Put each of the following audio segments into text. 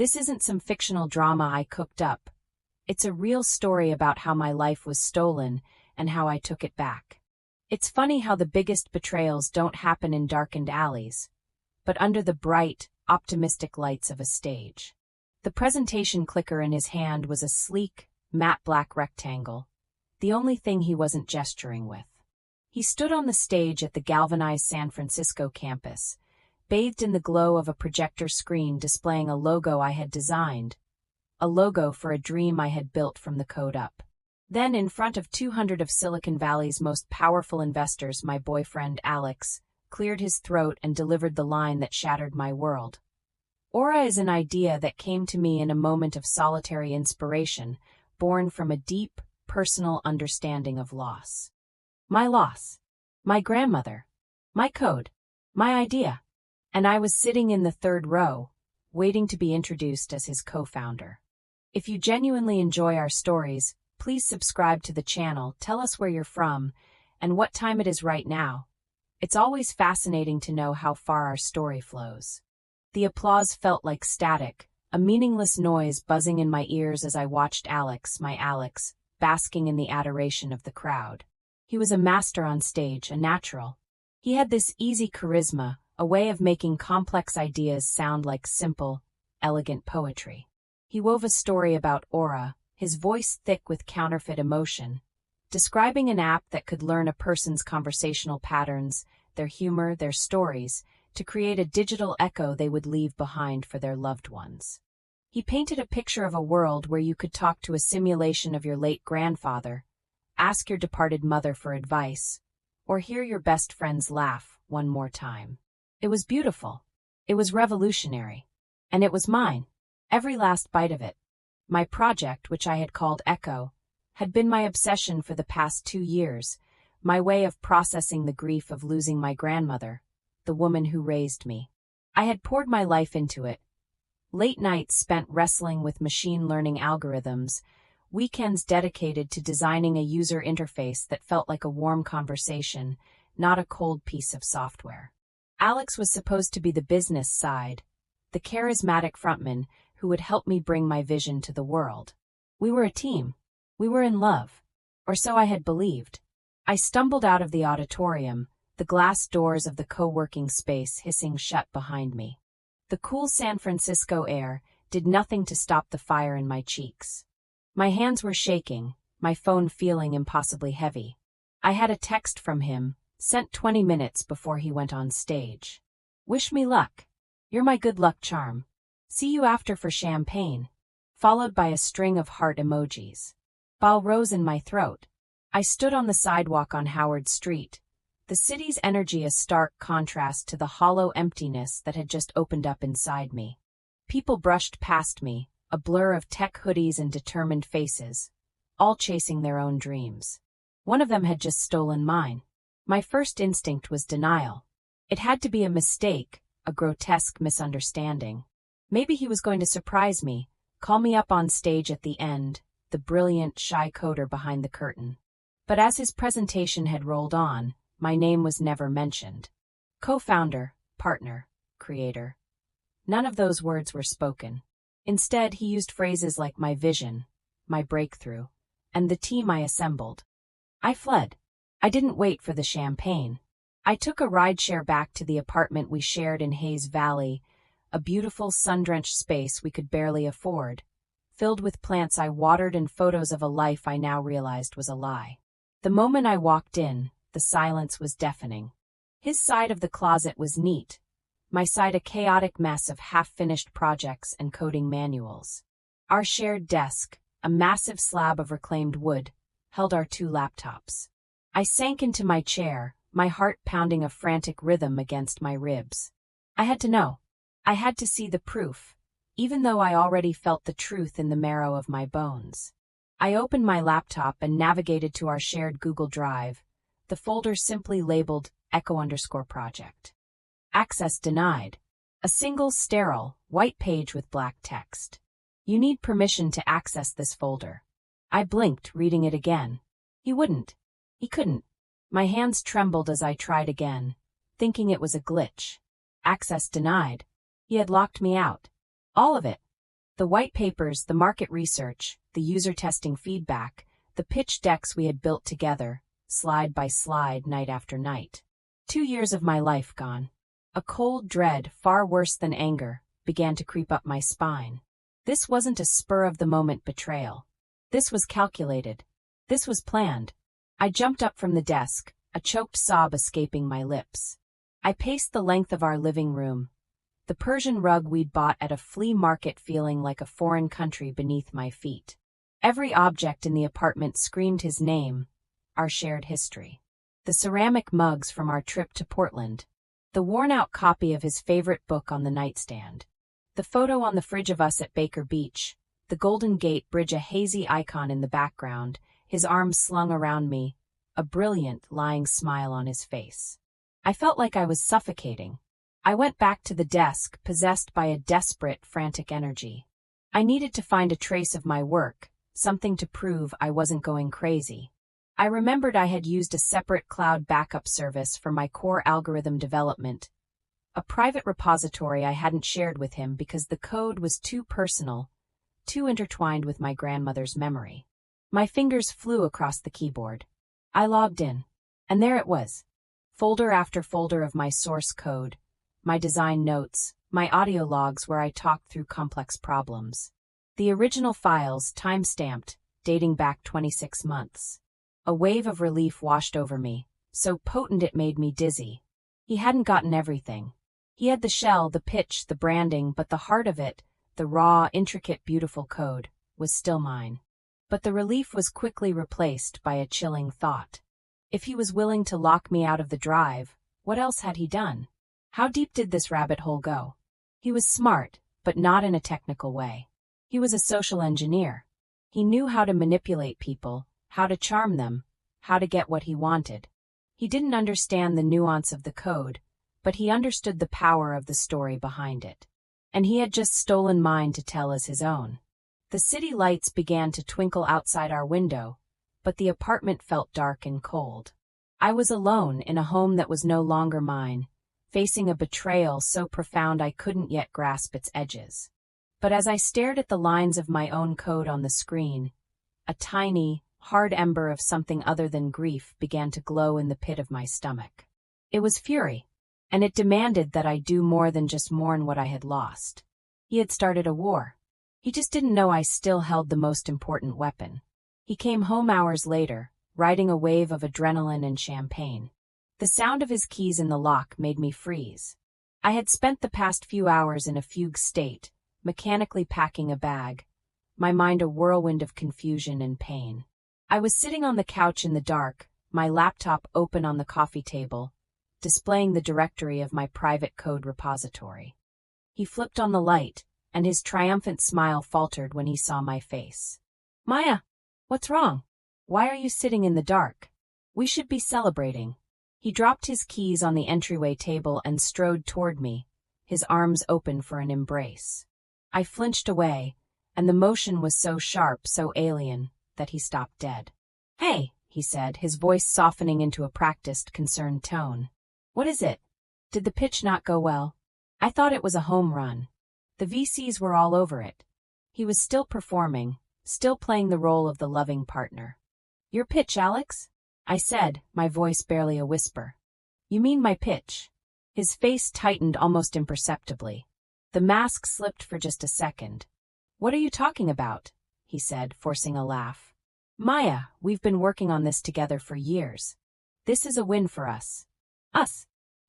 This isn't some fictional drama I cooked up. It's a real story about how my life was stolen and how I took it back. It's funny how the biggest betrayals don't happen in darkened alleys, but under the bright, optimistic lights of a stage. The presentation clicker in his hand was a sleek, matte black rectangle, the only thing he wasn't gesturing with. He stood on the stage at the galvanized San Francisco campus, bathed in the glow of a projector screen displaying a logo I had designed, a logo for a dream I had built from the code up. Then, in front of 200 of Silicon Valley's most powerful investors, my boyfriend, Alex, cleared his throat and delivered the line that shattered my world. Aura is an idea that came to me in a moment of solitary inspiration, born from a deep, personal understanding of loss. My loss. My grandmother. My code. My idea. And I was sitting in the third row, waiting to be introduced as his co-founder. If you genuinely enjoy our stories, please subscribe to the channel, tell us where you're from, and what time it is right now. It's always fascinating to know how far our story flows. The applause felt like static, a meaningless noise buzzing in my ears as I watched Alex, my Alex, basking in the adoration of the crowd. He was a master on stage, a natural. He had this easy charisma, a way of making complex ideas sound like simple, elegant poetry. He wove a story about aura, his voice thick with counterfeit emotion, describing an app that could learn a person's conversational patterns, their humor, their stories, to create a digital echo they would leave behind for their loved ones. He painted a picture of a world where you could talk to a simulation of your late grandfather, ask your departed mother for advice, or hear your best friend's laugh one more time. It was beautiful. It was revolutionary. And it was mine. Every last bite of it. My project, which I had called Echo, had been my obsession for the past 2 years, my way of processing the grief of losing my grandmother, the woman who raised me. I had poured my life into it. Late nights spent wrestling with machine learning algorithms, weekends dedicated to designing a user interface that felt like a warm conversation, not a cold piece of software. Alex was supposed to be the business side, the charismatic frontman who would help me bring my vision to the world. We were a team. We were in love. Or so I had believed. I stumbled out of the auditorium, the glass doors of the co-working space hissing shut behind me. The cool San Francisco air did nothing to stop the fire in my cheeks. My hands were shaking, my phone feeling impossibly heavy. I had a text from him, sent 20 minutes before he went on stage. "Wish me luck. You're my good luck charm. See you after for champagne," followed by a string of heart emojis. Bile rose in my throat. I stood on the sidewalk on Howard Street, the city's energy a stark contrast to the hollow emptiness that had just opened up inside me. People brushed past me, a blur of tech hoodies and determined faces, all chasing their own dreams. One of them had just stolen mine. My first instinct was denial. It had to be a mistake, a grotesque misunderstanding. Maybe he was going to surprise me, call me up on stage at the end, the brilliant, shy coder behind the curtain. But as his presentation had rolled on, my name was never mentioned. Co-founder, partner, creator. None of those words were spoken. Instead, he used phrases like my vision, my breakthrough, and the team I assembled. I fled. I didn't wait for the champagne. I took a rideshare back to the apartment we shared in Hayes Valley, a beautiful sun-drenched space we could barely afford, filled with plants I watered and photos of a life I now realized was a lie. The moment I walked in, the silence was deafening. His side of the closet was neat, my side a chaotic mess of half-finished projects and coding manuals. Our shared desk, a massive slab of reclaimed wood, held our 2 laptops. I sank into my chair, my heart pounding a frantic rhythm against my ribs. I had to know. I had to see the proof, even though I already felt the truth in the marrow of my bones. I opened my laptop and navigated to our shared Google Drive, the folder simply labeled Echo_project. Access denied. A single sterile, white page with black text. You need permission to access this folder. I blinked, reading it again. He wouldn't. He couldn't. My hands trembled as I tried again, thinking it was a glitch. Access denied. He had locked me out. All of it. The white papers, the market research, the user testing feedback, the pitch decks we had built together, slide by slide, night after night. 2 years of my life gone. A cold dread, far worse than anger, began to creep up my spine. This wasn't a spur-of-the-moment betrayal. This was calculated. This was planned. I jumped up from the desk, a choked sob escaping my lips. I paced the length of our living room, the Persian rug we'd bought at a flea market feeling like a foreign country beneath my feet. Every object in the apartment screamed his name, our shared history. The ceramic mugs from our trip to Portland, the worn-out copy of his favorite book on the nightstand, the photo on the fridge of us at Baker Beach, the Golden Gate Bridge, a hazy icon in the background, his arms slung around me, a brilliant, lying smile on his face. I felt like I was suffocating. I went back to the desk, possessed by a desperate, frantic energy. I needed to find a trace of my work, something to prove I wasn't going crazy. I remembered I had used a separate cloud backup service for my core algorithm development, a private repository I hadn't shared with him because the code was too personal, too intertwined with my grandmother's memory. My fingers flew across the keyboard. I logged in, and there it was. Folder after folder of my source code, my design notes, my audio logs where I talked through complex problems. The original files, time-stamped, dating back 26 months. A wave of relief washed over me, so potent it made me dizzy. He hadn't gotten everything. He had the shell, the pitch, the branding, but the heart of it, the raw, intricate, beautiful code, was still mine. But the relief was quickly replaced by a chilling thought. If he was willing to lock me out of the drive, what else had he done? How deep did this rabbit hole go? He was smart, but not in a technical way. He was a social engineer. He knew how to manipulate people, how to charm them, how to get what he wanted. He didn't understand the nuance of the code, but he understood the power of the story behind it. And he had just stolen mine to tell as his own. The city lights began to twinkle outside our window, but the apartment felt dark and cold. I was alone in a home that was no longer mine, facing a betrayal so profound I couldn't yet grasp its edges. But as I stared at the lines of my own code on the screen, a tiny, hard ember of something other than grief began to glow in the pit of my stomach. It was fury, and it demanded that I do more than just mourn what I had lost. He had started a war. He just didn't know I still held the most important weapon. He came home hours later, riding a wave of adrenaline and champagne. The sound of his keys in the lock made me freeze. I had spent the past few hours in a fugue state, mechanically packing a bag, my mind a whirlwind of confusion and pain. I was sitting on the couch in the dark, my laptop open on the coffee table, displaying the directory of my private code repository. He flipped on the light, and his triumphant smile faltered when he saw my face. "Maya, what's wrong? Why are you sitting in the dark? We should be celebrating." He dropped his keys on the entryway table and strode toward me, his arms open for an embrace. I flinched away, and the motion was so sharp, so alien, that he stopped dead. "Hey," he said, his voice softening into a practiced, concerned tone. "What is it? Did the pitch not go well? I thought it was a home run." The VCs were all over it. He was still performing, still playing the role of the loving partner. "Your pitch, Alex?" I said, my voice barely a whisper. "You mean my pitch?" His face tightened almost imperceptibly. The mask slipped for just a second. "What are you talking about?" he said, forcing a laugh. "Maya, we've been working on this together for years. This is a win for us. Us.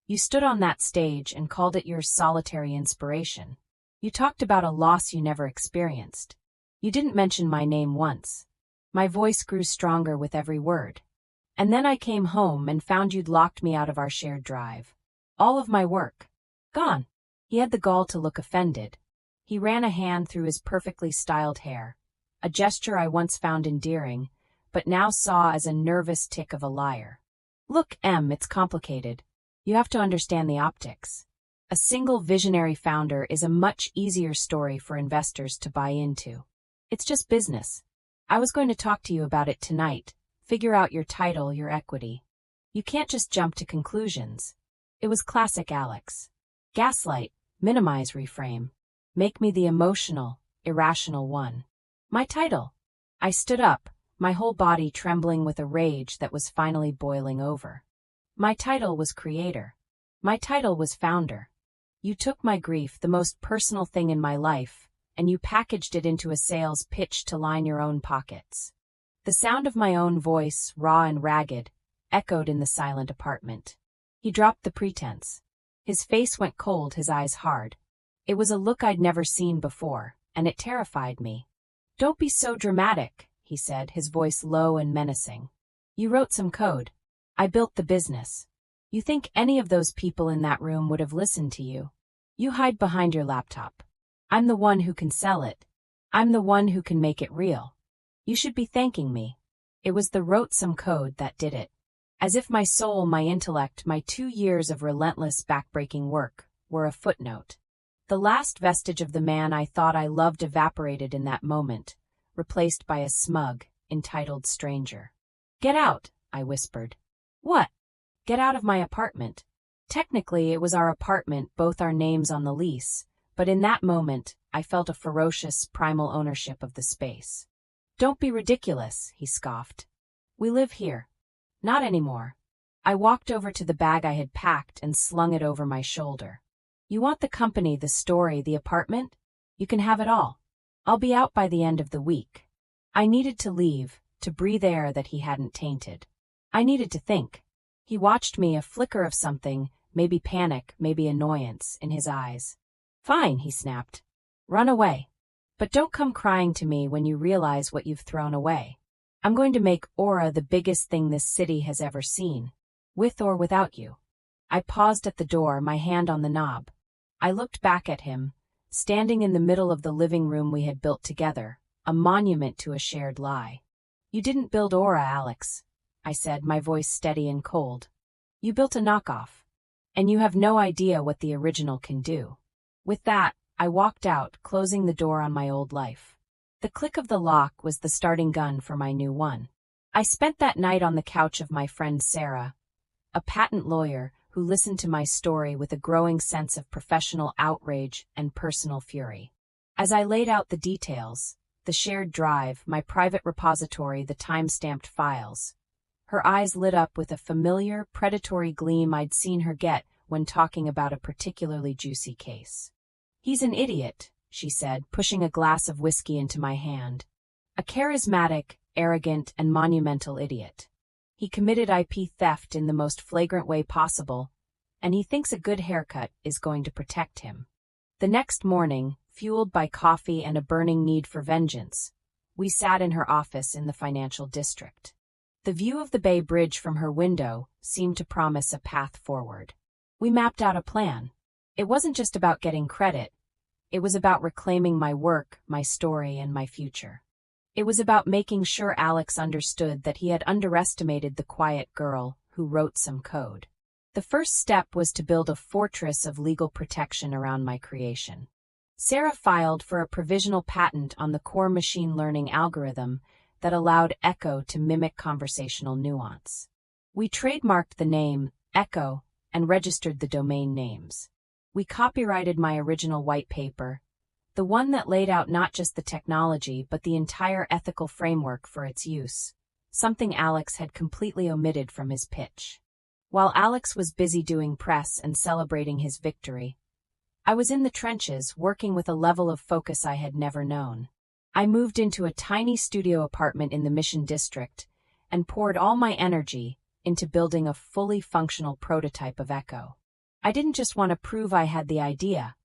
You stood on that stage and called it your solitary inspiration. You talked about a loss you never experienced. You didn't mention my name once." My voice grew stronger with every word. "And then I came home and found you'd locked me out of our shared drive. All of my work. Gone." He had the gall to look offended. He ran a hand through his perfectly styled hair, a gesture I once found endearing, but now saw as a nervous tick of a liar. "Look, Em, it's complicated. You have to understand the optics. A single visionary founder is a much easier story for investors to buy into. It's just business. I was going to talk to you about it tonight, figure out your title, your equity. You can't just jump to conclusions." It was classic Alex. Gaslight, minimize, reframe. Make me the emotional, irrational one. My title. I stood up, my whole body trembling with a rage that was finally boiling over. My title was creator. My title was founder. You took my grief, the most personal thing in my life, and you packaged it into a sales pitch to line your own pockets. The sound of my own voice, raw and ragged, echoed in the silent apartment. He dropped the pretense. His face went cold, his eyes hard. It was a look I'd never seen before, and it terrified me. "Don't be so dramatic," he said, his voice low and menacing. "You wrote some code. I built the business. You think any of those people in that room would have listened to you? You hide behind your laptop. I'm the one who can sell it. I'm the one who can make it real. You should be thanking me." It was the wrote some code that did it. As if my soul, my intellect, my 2 years of relentless backbreaking work were a footnote. The last vestige of the man I thought I loved evaporated in that moment, replaced by a smug, entitled stranger. "Get out," I whispered. "What?" "Get out of my apartment." Technically, it was our apartment, both our names on the lease, but in that moment, I felt a ferocious, primal ownership of the space. "Don't be ridiculous," he scoffed. "We live here." "Not anymore." I walked over to the bag I had packed and slung it over my shoulder. "You want the company, the story, the apartment? You can have it all. I'll be out by the end of the week." I needed to leave, to breathe air that he hadn't tainted. I needed to think. He watched me, a flicker of something, maybe panic, maybe annoyance, in his eyes. "Fine," he snapped. "Run away. But don't come crying to me when you realize what you've thrown away. I'm going to make Aura the biggest thing this city has ever seen, with or without you." I paused at the door, my hand on the knob. I looked back at him, standing in the middle of the living room we had built together, a monument to a shared lie. "You didn't build Aura, Alex," I said, my voice steady and cold. "You built a knockoff. And you have no idea what the original can do." With that, I walked out, closing the door on my old life. The click of the lock was the starting gun for my new one. I spent that night on the couch of my friend Sarah, a patent lawyer who listened to my story with a growing sense of professional outrage and personal fury. As I laid out the details, the shared drive, my private repository, the time-stamped files, her eyes lit up with a familiar, predatory gleam I'd seen her get when talking about a particularly juicy case. "He's an idiot," she said, pushing a glass of whiskey into my hand. "A charismatic, arrogant, and monumental idiot. He committed IP theft in the most flagrant way possible, and he thinks a good haircut is going to protect him." The next morning, fueled by coffee and a burning need for vengeance, we sat in her office in the financial district. The view of the Bay Bridge from her window seemed to promise a path forward. We mapped out a plan. It wasn't just about getting credit. It was about reclaiming my work, my story, and my future. It was about making sure Alex understood that he had underestimated the quiet girl who wrote some code. The first step was to build a fortress of legal protection around my creation. Sarah filed for a provisional patent on the core machine learning algorithm that allowed Echo to mimic conversational nuance. We trademarked the name, Echo, and registered the domain names. We copyrighted my original white paper, the one that laid out not just the technology but the entire ethical framework for its use, something Alex had completely omitted from his pitch. While Alex was busy doing press and celebrating his victory, I was in the trenches working with a level of focus I had never known. I moved into a tiny studio apartment in the Mission District and poured all my energy into building a fully functional prototype of Echo. I didn't just want to prove I had the idea.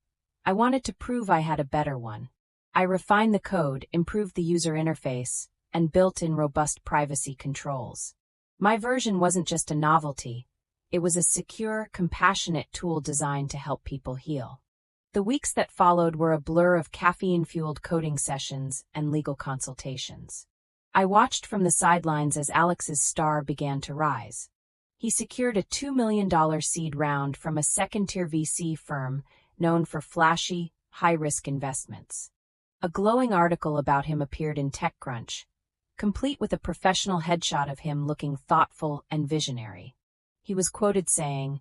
I wanted to prove I had a better one. I refined the code, improved the user interface, and built in robust privacy controls. My version wasn't just a novelty. It was a secure, compassionate tool designed to help people heal. The weeks that followed were a blur of caffeine-fueled coding sessions and legal consultations. I watched from the sidelines as Alex's star began to rise. He secured a $2 million seed round from a second-tier VC firm known for flashy, high-risk investments. A glowing article about him appeared in TechCrunch, complete with a professional headshot of him looking thoughtful and visionary. He was quoted saying,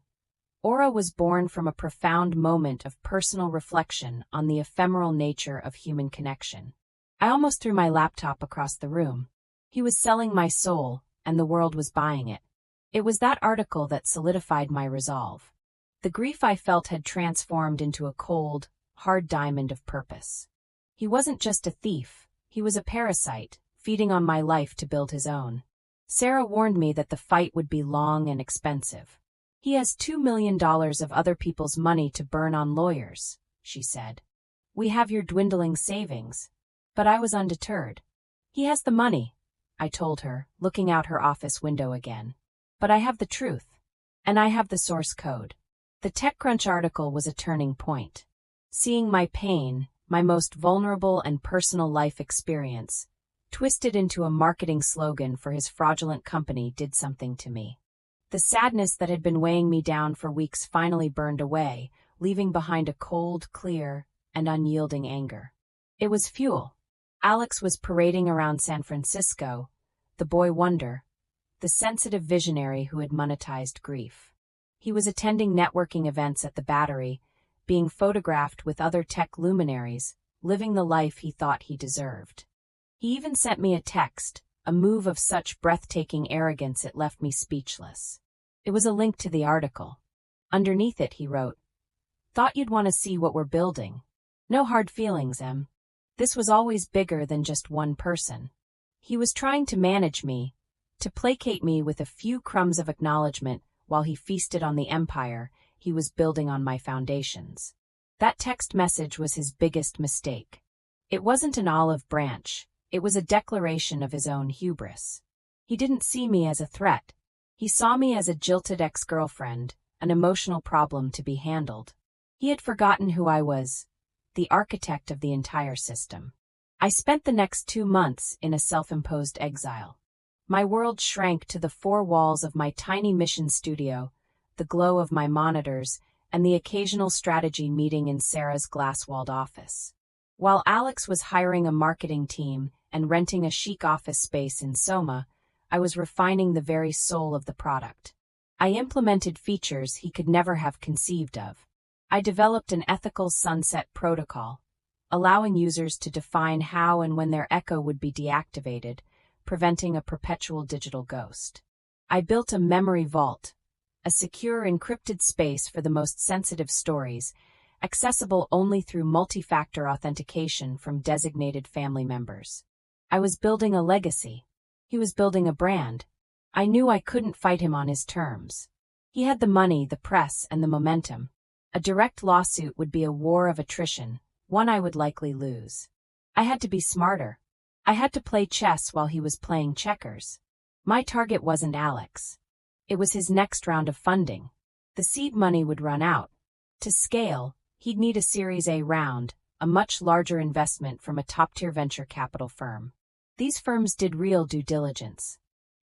Aura was born from a profound moment of personal reflection on the ephemeral nature of human connection. I almost threw my laptop across the room. He was selling my soul, and the world was buying it. It was that article that solidified my resolve. The grief I felt had transformed into a cold, hard diamond of purpose. He wasn't just a thief, he was a parasite, feeding on my life to build his own. Sarah warned me that the fight would be long and expensive. He has $2 million of other people's money to burn on lawyers, she said. We have your dwindling savings. But I was undeterred. He has the money, I told her, looking out her office window again. But I have the truth. And I have the source code. The TechCrunch article was a turning point. Seeing my pain, my most vulnerable and personal life experience, twisted into a marketing slogan for his fraudulent company did something to me. The sadness that had been weighing me down for weeks finally burned away, leaving behind a cold, clear, and unyielding anger. It was fuel. Alex was parading around San Francisco, the boy wonder, the sensitive visionary who had monetized grief. He was attending networking events at the Battery, being photographed with other tech luminaries, living the life he thought he deserved. He even sent me a text, a move of such breathtaking arrogance it left me speechless. It was a link to the article. Underneath it he wrote, "Thought you'd want to see what we're building. No hard feelings, Em. This was always bigger than just one person." He was trying to manage me, to placate me with a few crumbs of acknowledgement while he feasted on the empire he was building on my foundations. That text message was his biggest mistake. It wasn't an olive branch, it was a declaration of his own hubris. He didn't see me as a threat. He saw me as a jilted ex-girlfriend, an emotional problem to be handled. He had forgotten who I was, the architect of the entire system. I spent the next 2 months in a self-imposed exile. My world shrank to the 4 walls of my tiny mission studio, the glow of my monitors, and the occasional strategy meeting in Sarah's glass-walled office. While Alex was hiring a marketing team and renting a chic office space in Soma, I was refining the very soul of the product. I implemented features he could never have conceived of. I developed an ethical sunset protocol, allowing users to define how and when their echo would be deactivated, preventing a perpetual digital ghost. I built a memory vault, a secure encrypted space for the most sensitive stories, accessible only through multi-factor authentication from designated family members. I was building a legacy. He was building a brand. I knew I couldn't fight him on his terms. He had the money, the press, and the momentum. A direct lawsuit would be a war of attrition, one I would likely lose. I had to be smarter. I had to play chess while he was playing checkers. My target wasn't Alex. It was his next round of funding. The seed money would run out. To scale, he'd need a Series A round, a much larger investment from a top-tier venture capital firm. These firms did real due diligence.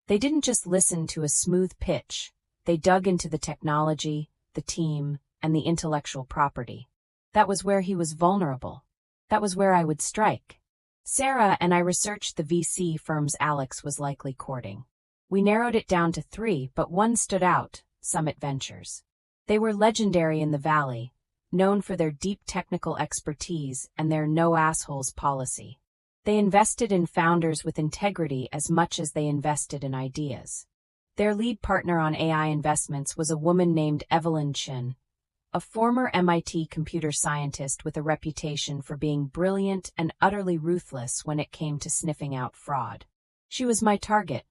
They didn't just listen to a smooth pitch. They dug into the technology, the team, and the intellectual property. That was where he was vulnerable. That was where I would strike. Sarah and I researched the VC firms Alex was likely courting. We narrowed it down to 3, but one stood out, Summit Ventures. They were legendary in the Valley, known for their deep technical expertise and their no-assholes policy. They invested in founders with integrity as much as they invested in ideas. Their lead partner on AI investments was a woman named Evelyn Chen, a former MIT computer scientist with a reputation for being brilliant and utterly ruthless when it came to sniffing out fraud. She was my target.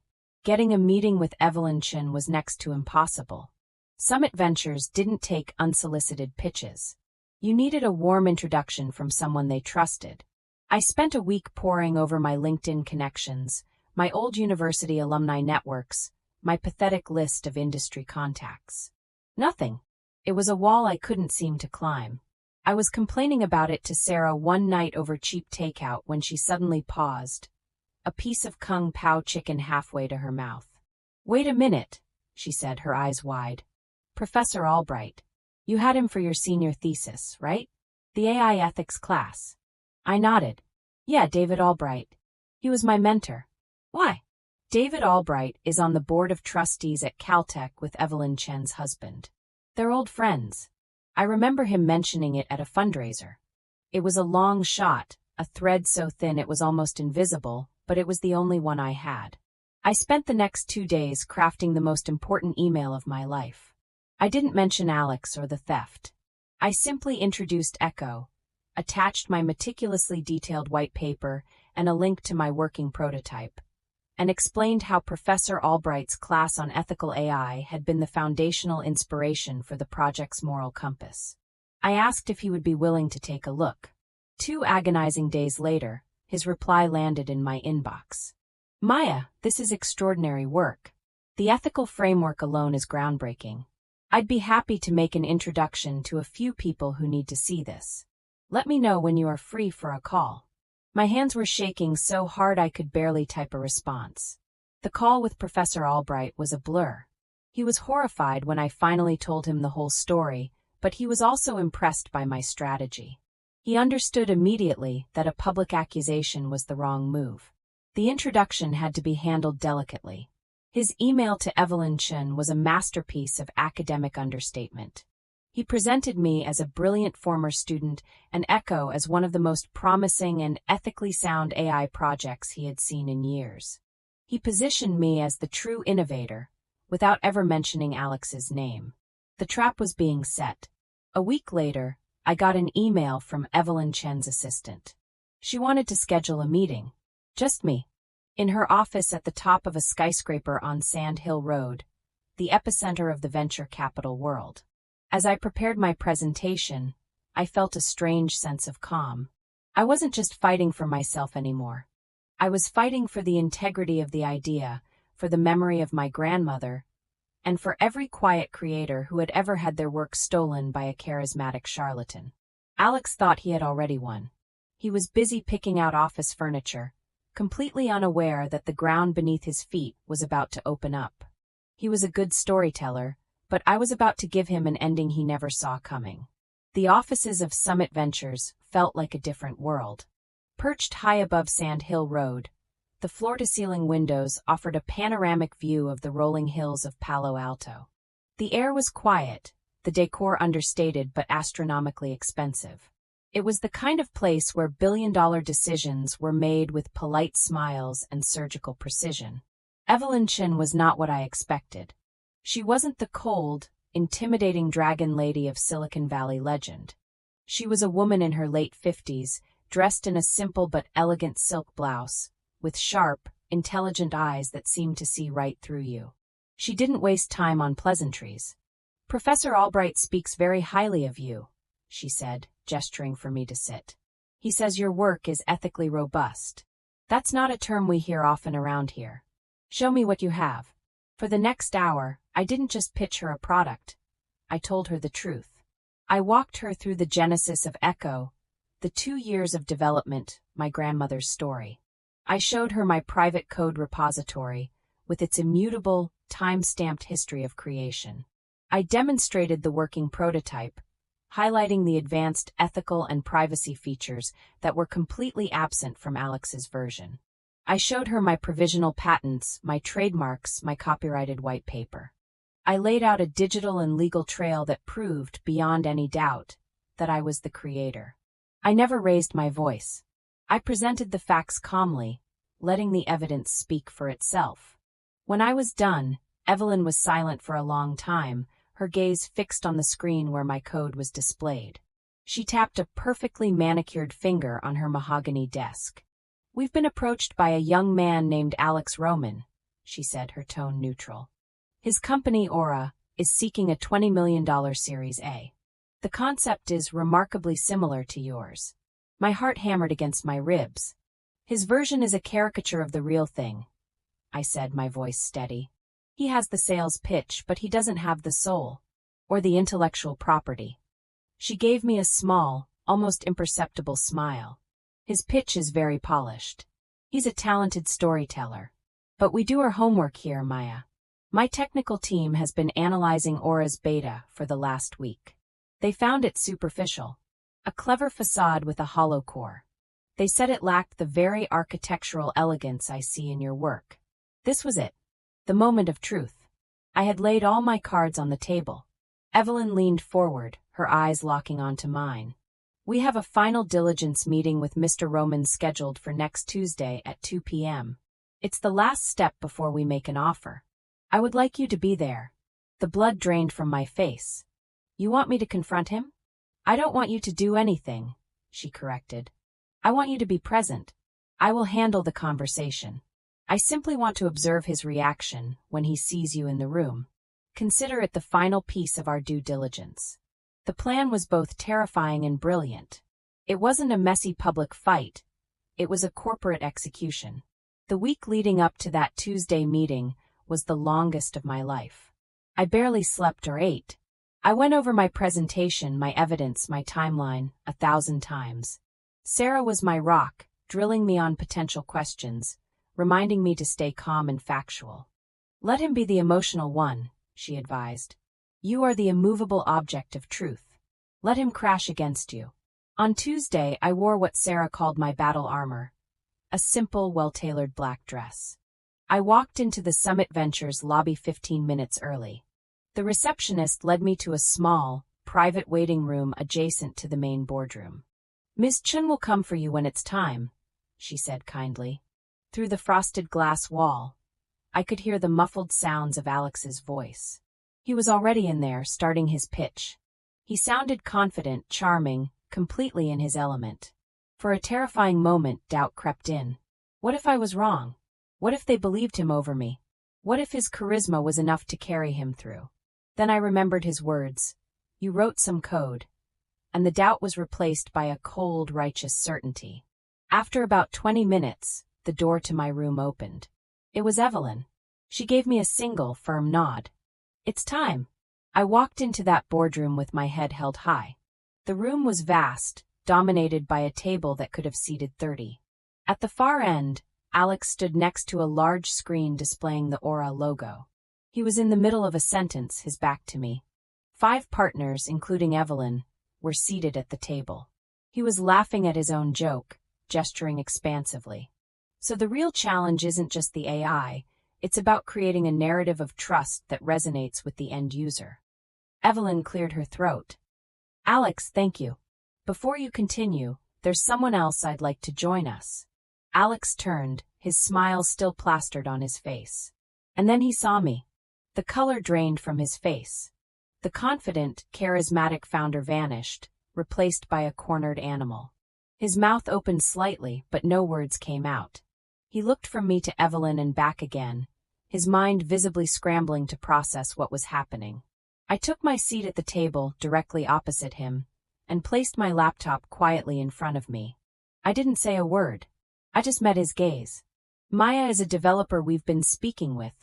Getting a meeting with Evelyn Chen was next to impossible. Summit Ventures didn't take unsolicited pitches. You needed a warm introduction from someone they trusted. I spent a week poring over my LinkedIn connections, my old university alumni networks, my pathetic list of industry contacts. Nothing. It was a wall I couldn't seem to climb. I was complaining about it to Sarah one night over cheap takeout when she suddenly paused, a piece of Kung Pao chicken halfway to her mouth. "Wait a minute," she said, her eyes wide. "Professor Albright. You had him for your senior thesis, right? The AI ethics class." I nodded. "Yeah, David Albright. He was my mentor." "Why?" "David Albright is on the board of trustees at Caltech with Evelyn Chen's husband. They're old friends. I remember him mentioning it at a fundraiser. It was a long shot, a thread so thin it was almost invisible, but it was the only one I had. I spent the next 2 days crafting the most important email of my life. I didn't mention Alex or the theft. I simply introduced Echo, attached my meticulously detailed white paper and a link to my working prototype, and explained how Professor Albright's class on ethical AI had been the foundational inspiration for the project's moral compass. I asked if he would be willing to take a look. 2 agonizing days later, his reply landed in my inbox. Maya, this is extraordinary work. The ethical framework alone is groundbreaking. I'd be happy to make an introduction to a few people who need to see this. Let me know when you are free for a call. My hands were shaking so hard I could barely type a response. The call with Professor Albright was a blur. He was horrified when I finally told him the whole story, but he was also impressed by my strategy. He understood immediately that a public accusation was the wrong move. The introduction had to be handled delicately. His email to Evelyn Chen was a masterpiece of academic understatement. He presented me as a brilliant former student and Echo as one of the most promising and ethically sound AI projects he had seen in years. He positioned me as the true innovator, without ever mentioning Alex's name. The trap was being set. A week later, I got an email from Evelyn Chen's assistant. She wanted to schedule a meeting. Just me. In her office at the top of a skyscraper on Sand Hill Road, the epicenter of the venture capital world. As I prepared my presentation, I felt a strange sense of calm. I wasn't just fighting for myself anymore. I was fighting for the integrity of the idea, for the memory of my grandmother, and for every quiet creator who had ever had their work stolen by a charismatic charlatan. Alex thought he had already won. He was busy picking out office furniture, completely unaware that the ground beneath his feet was about to open up. He was a good storyteller, but I was about to give him an ending he never saw coming. The offices of Summit Ventures felt like a different world. Perched high above Sand Hill Road, the floor-to-ceiling windows offered a panoramic view of the rolling hills of Palo Alto. The air was quiet, the decor understated but astronomically expensive. It was the kind of place where billion-dollar decisions were made with polite smiles and surgical precision. Evelyn Chen was not what I expected. She wasn't the cold, intimidating dragon lady of Silicon Valley legend. She was a woman in her late 50s, dressed in a simple but elegant silk blouse, with sharp, intelligent eyes that seemed to see right through you. She didn't waste time on pleasantries. "Professor Albright speaks very highly of you," she said, gesturing for me to sit. "He says your work is ethically robust. That's not a term we hear often around here. Show me what you have." For the next hour, I didn't just pitch her a product. I told her the truth. I walked her through the genesis of Echo, the 2 years of development, my grandmother's story. I showed her my private code repository, with its immutable, time-stamped history of creation. I demonstrated the working prototype, highlighting the advanced ethical and privacy features that were completely absent from Alex's version. I showed her my provisional patents, my trademarks, my copyrighted white paper. I laid out a digital and legal trail that proved, beyond any doubt, that I was the creator. I never raised my voice. I presented the facts calmly, letting the evidence speak for itself. When I was done, Evelyn was silent for a long time, her gaze fixed on the screen where my code was displayed. She tapped a perfectly manicured finger on her mahogany desk. "We've been approached by a young man named Alex Roman," she said, her tone neutral. "His company, Aura, is seeking a $20 million Series A. The concept is remarkably similar to yours." My heart hammered against my ribs. "His version is a caricature of the real thing," I said, my voice steady. "He has the sales pitch, but he doesn't have the soul, or the intellectual property." She gave me a small, almost imperceptible smile. "His pitch is very polished. He's a talented storyteller. But we do our homework here, Maya. My technical team has been analyzing Aura's beta for the last week. They found it superficial. A clever facade with a hollow core. They said it lacked the very architectural elegance I see in your work." This was it. The moment of truth. I had laid all my cards on the table. Evelyn leaned forward, her eyes locking onto mine. We have a final diligence meeting with Mr. Roman scheduled for next Tuesday at 2 p.m. It's the last step before we make an offer. I would like you to be there. The blood drained from my face. You want me to confront him? I don't want you to do anything, she corrected. I want you to be present. I will handle the conversation. I simply want to observe his reaction when he sees you in the room. Consider it the final piece of our due diligence. The plan was both terrifying and brilliant. It wasn't a messy public fight. It was a corporate execution. The week leading up to that Tuesday meeting was the longest of my life. I barely slept or ate. I went over my presentation, my evidence, my timeline 1,000 times. Sarah was my rock, drilling me on potential questions, reminding me to stay calm and factual. Let him be the emotional one, she advised. You are the immovable object of truth. Let him crash against you. On Tuesday, I wore what Sarah called my battle armor, a simple, well-tailored black dress. I walked into the Summit Ventures lobby 15 minutes early. The receptionist led me to a small, private waiting room adjacent to the main boardroom. Miss Chun will come for you when it's time, she said kindly. Through the frosted glass wall, I could hear the muffled sounds of Alex's voice. He was already in there, starting his pitch. He sounded confident, charming, completely in his element. For a terrifying moment, doubt crept in. What if I was wrong? What if they believed him over me? What if his charisma was enough to carry him through? Then I remembered his words. You wrote some code. And the doubt was replaced by a cold, righteous certainty. After about 20 minutes, the door to my room opened. It was Evelyn. She gave me a single, firm nod. It's time. I walked into that boardroom with my head held high. The room was vast, dominated by a table that could have seated 30. At the far end, Alex stood next to a large screen displaying the Aura logo. He was in the middle of a sentence, his back to me. 5 partners, including Evelyn, were seated at the table. He was laughing at his own joke, gesturing expansively. So the real challenge isn't just the AI, it's about creating a narrative of trust that resonates with the end user. Evelyn cleared her throat. Alex, thank you. Before you continue, there's someone else I'd like to join us. Alex turned, his smile still plastered on his face. And then he saw me. The color drained from his face. The confident, charismatic founder vanished, replaced by a cornered animal. His mouth opened slightly, but no words came out. He looked from me to Evelyn and back again, his mind visibly scrambling to process what was happening. I took my seat at the table directly opposite him and placed my laptop quietly in front of me. I didn't say a word. I just met his gaze. Maya is a developer we've been speaking with,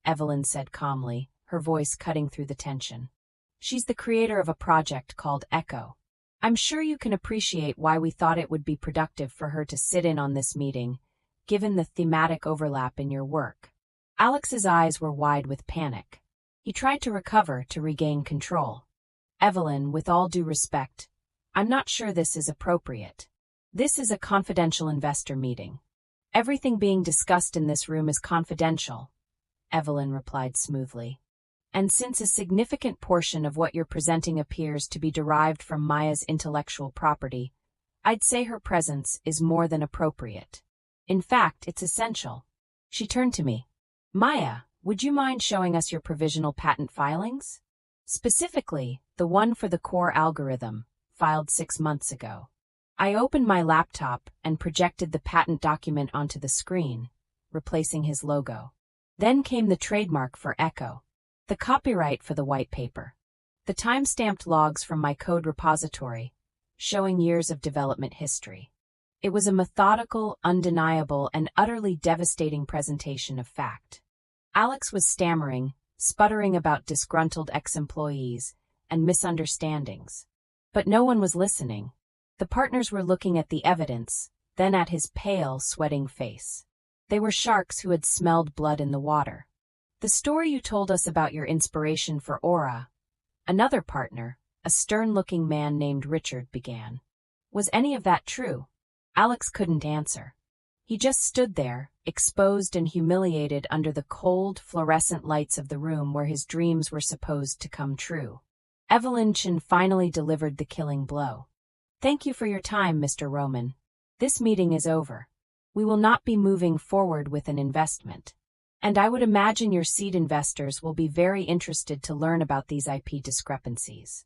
Evelyn said calmly, her voice cutting through the tension. She's the creator of a project called Echo. I'm sure you can appreciate why we thought it would be productive for her to sit in on this meeting, given the thematic overlap in your work. Alex's eyes were wide with panic. He tried to recover, to regain control. Evelyn, with all due respect, I'm not sure this is appropriate. This is a confidential investor meeting. Everything being discussed in this room is confidential, Evelyn replied smoothly. And since a significant portion of what you're presenting appears to be derived from Maya's intellectual property, I'd say her presence is more than appropriate. In fact, it's essential. She turned to me. Maya, would you mind showing us your provisional patent filings? Specifically, the one for the core algorithm, filed 6 months ago. I opened my laptop and projected the patent document onto the screen, replacing his logo. Then came the trademark for Echo, the copyright for the white paper, the time-stamped logs from my code repository, showing years of development history. It was a methodical, undeniable, and utterly devastating presentation of fact. Alex was stammering, sputtering about disgruntled ex-employees and misunderstandings. But no one was listening. The partners were looking at the evidence, then at his pale, sweating face. They were sharks who had smelled blood in the water. The story you told us about your inspiration for Aura, another partner, a stern-looking man named Richard, began. Was any of that true? Alex couldn't answer. He just stood there, exposed and humiliated under the cold, fluorescent lights of the room where his dreams were supposed to come true. Evelyn Chen finally delivered the killing blow. "Thank you for your time, Mr. Roman. This meeting is over. We will not be moving forward with an investment. And I would imagine your seed investors will be very interested to learn about these IP discrepancies.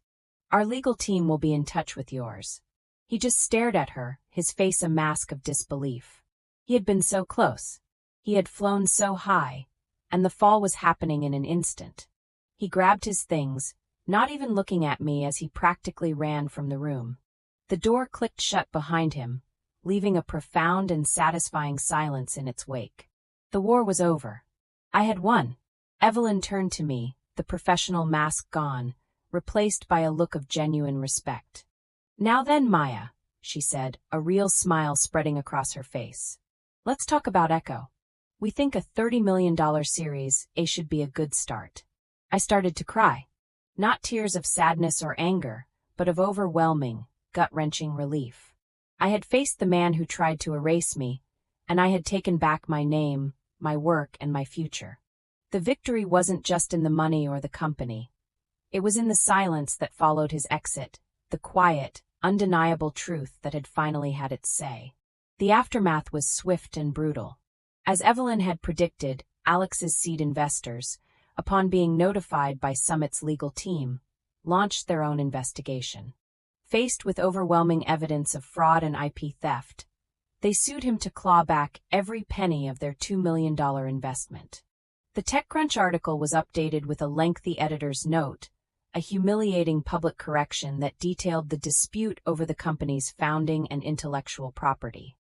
Our legal team will be in touch with yours." He just stared at her, his face a mask of disbelief. He had been so close. He had flown so high, and the fall was happening in an instant. He grabbed his things, not even looking at me as he practically ran from the room. The door clicked shut behind him, leaving a profound and satisfying silence in its wake. The war was over. I had won. Evelyn turned to me, the professional mask gone, replaced by a look of genuine respect. "Now then, Maya," she said, a real smile spreading across her face. "Let's talk about Echo. We think a $30 million series A should be a good start." I started to cry. Not tears of sadness or anger, but of overwhelming, gut-wrenching relief. I had faced the man who tried to erase me, and I had taken back my name, my work, and my future. The victory wasn't just in the money or the company. It was in the silence that followed his exit, the quiet, undeniable truth that had finally had its say. The aftermath was swift and brutal. As Evelyn had predicted, Alex's seed investors, upon being notified by Summit's legal team, launched their own investigation. Faced with overwhelming evidence of fraud and IP theft, they sued him to claw back every penny of their $2 million investment. The TechCrunch article was updated with a lengthy editor's note, a humiliating public correction that detailed the dispute over the company's founding and intellectual property.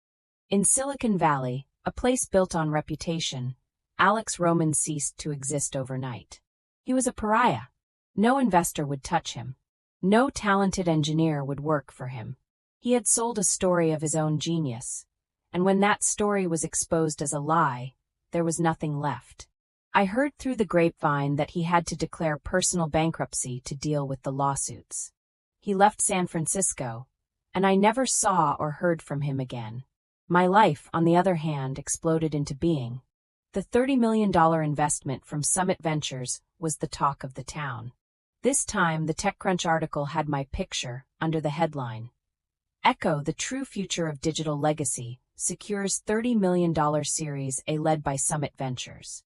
In Silicon Valley, a place built on reputation, Alex Roman ceased to exist overnight. He was a pariah. No investor would touch him. No talented engineer would work for him. He had sold a story of his own genius, and when that story was exposed as a lie, there was nothing left. I heard through the grapevine that he had to declare personal bankruptcy to deal with the lawsuits. He left San Francisco, and I never saw or heard from him again. My life, on the other hand, exploded into being. The $30 million investment from Summit Ventures was the talk of the town. This time, the TechCrunch article had my picture under the headline, "Echo, the True Future of Digital Legacy, Secures $30 million Series A led by Summit Ventures."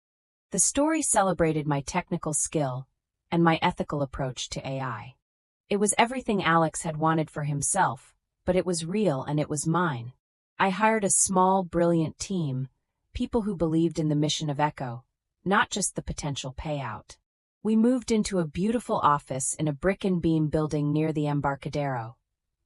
The story celebrated my technical skill and my ethical approach to AI. It was everything Alex had wanted for himself, but it was real and it was mine. I hired a small, brilliant team, people who believed in the mission of Echo, not just the potential payout. We moved into a beautiful office in a brick-and-beam building near the Embarcadero,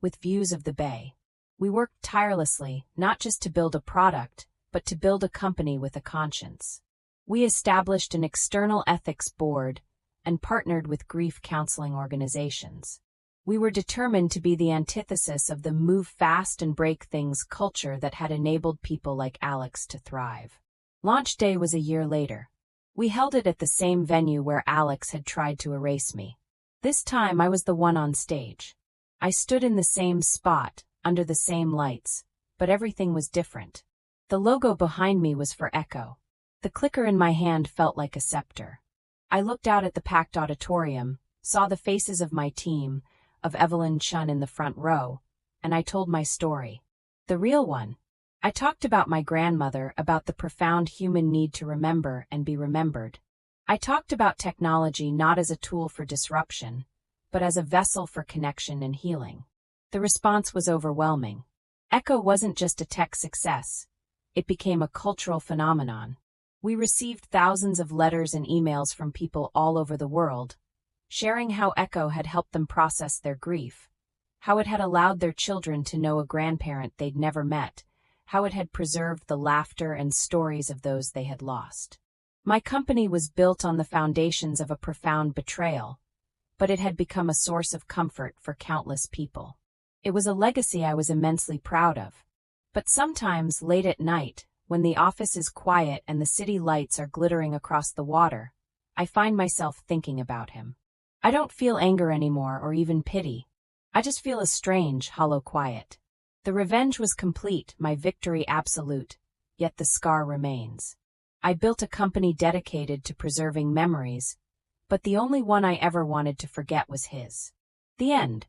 with views of the bay. We worked tirelessly, not just to build a product, but to build a company with a conscience. We established an external ethics board and partnered with grief counseling organizations. We were determined to be the antithesis of the move fast and break things culture that had enabled people like Alex to thrive. Launch day was a year later. We held it at the same venue where Alex had tried to erase me. This time I was the one on stage. I stood in the same spot, under the same lights, but everything was different. The logo behind me was for Echo. The clicker in my hand felt like a scepter. I looked out at the packed auditorium, saw the faces of my team, of Evelyn Chun in the front row, and I told my story. The real one. I talked about my grandmother, about the profound human need to remember and be remembered. I talked about technology not as a tool for disruption, but as a vessel for connection and healing. The response was overwhelming. Echo wasn't just a tech success. It became a cultural phenomenon. We received thousands of letters and emails from people all over the world, sharing how Echo had helped them process their grief, how it had allowed their children to know a grandparent they'd never met, how it had preserved the laughter and stories of those they had lost. My company was built on the foundations of a profound betrayal, but it had become a source of comfort for countless people. It was a legacy I was immensely proud of. But sometimes, late at night, when the office is quiet and the city lights are glittering across the water, I find myself thinking about him. I don't feel anger anymore or even pity. I just feel a strange, hollow quiet. The revenge was complete, my victory absolute, yet the scar remains. I built a company dedicated to preserving memories, but the only one I ever wanted to forget was his. The end.